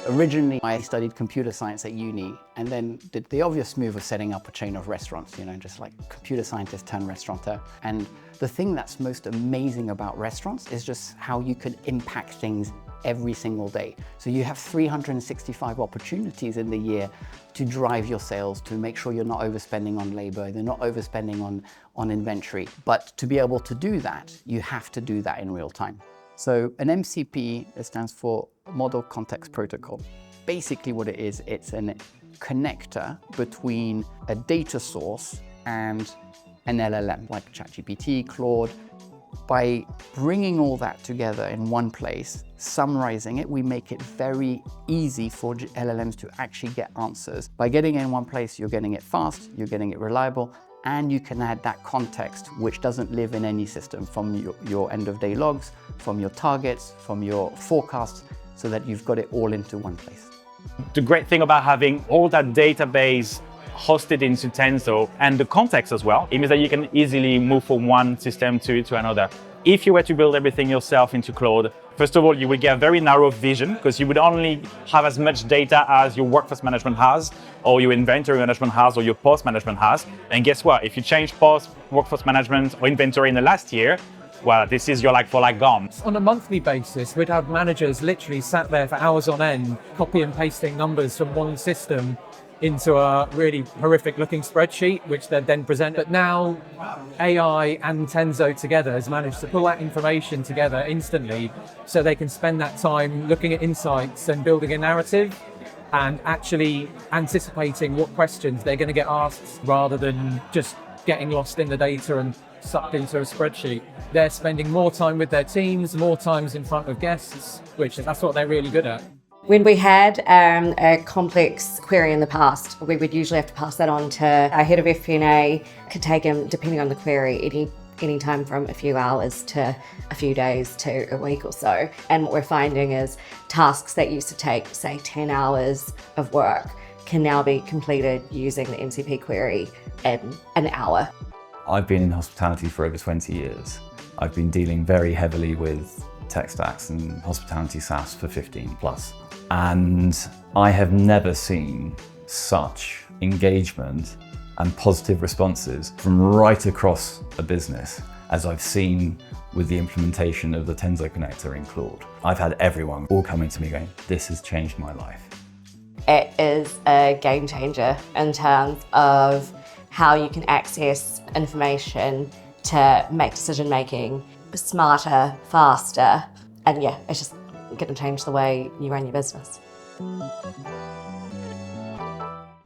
Originally, I studied computer science at uni and then did the obvious move of setting up a chain of restaurants, just like computer scientist turned restaurateur. And the thing that's most amazing about restaurants is just how you can impact things every single day. So you have 365 opportunities in the year to drive your sales, to make sure you're not overspending on labor, you're not overspending on inventory. But to be able to do that, you have to do that in real time. So an MCP, it stands for Model Context Protocol. Basically what it is, it's a connector between a data source and an LLM, like ChatGPT, Claude. By bringing all that together in one place, summarizing it, we make it very easy for LLMs to actually get answers. By getting it in one place, you're getting it fast, you're getting it reliable, and you can add that context which doesn't live in any system, from your end-of-day logs, from your targets, from your forecasts, so that you've got it all into one place. The great thing about having all that database hosted into Tenzo and the context as well, it means that you can easily move from one system to another. If you were to build everything yourself into Claude, first of all, you would get a very narrow vision because you would only have as much data as your workforce management has, or your inventory management has, or your post management has. And guess what? If you change post, workforce management, or inventory in the last year, well, this is your like-for-like gone. On a monthly basis, we'd have managers literally sat there for hours on end, copy and pasting numbers from one system into a really horrific looking spreadsheet, which they'd then present. But now AI and Tenzo together has managed to pull that information together instantly, so they can spend that time looking at insights and building a narrative and actually anticipating what questions they're going to get asked, rather than just getting lost in the data and sucked into a spreadsheet. They're spending more time with their teams, more times in front of guests, that's what they're really good at. When we had a complex query in the past, we would usually have to pass that on to our head of FP&A. Could take him, depending on the query, any time from a few hours to a few days to a week or so. And what we're finding is tasks that used to take, say, 10 hours of work can now be completed using the MCP query in an hour. I've been in hospitality for over 20 years. I've been dealing very heavily with tech stacks and hospitality SaaS for 15 plus. And I have never seen such engagement and positive responses from right across a business as I've seen with the implementation of the Tenzo connector in Claude. I've had everyone all coming to me going, this has changed my life. It is a game changer in terms of how you can access information to make decision making smarter, faster, and yeah, it's just going to change the way you run your business.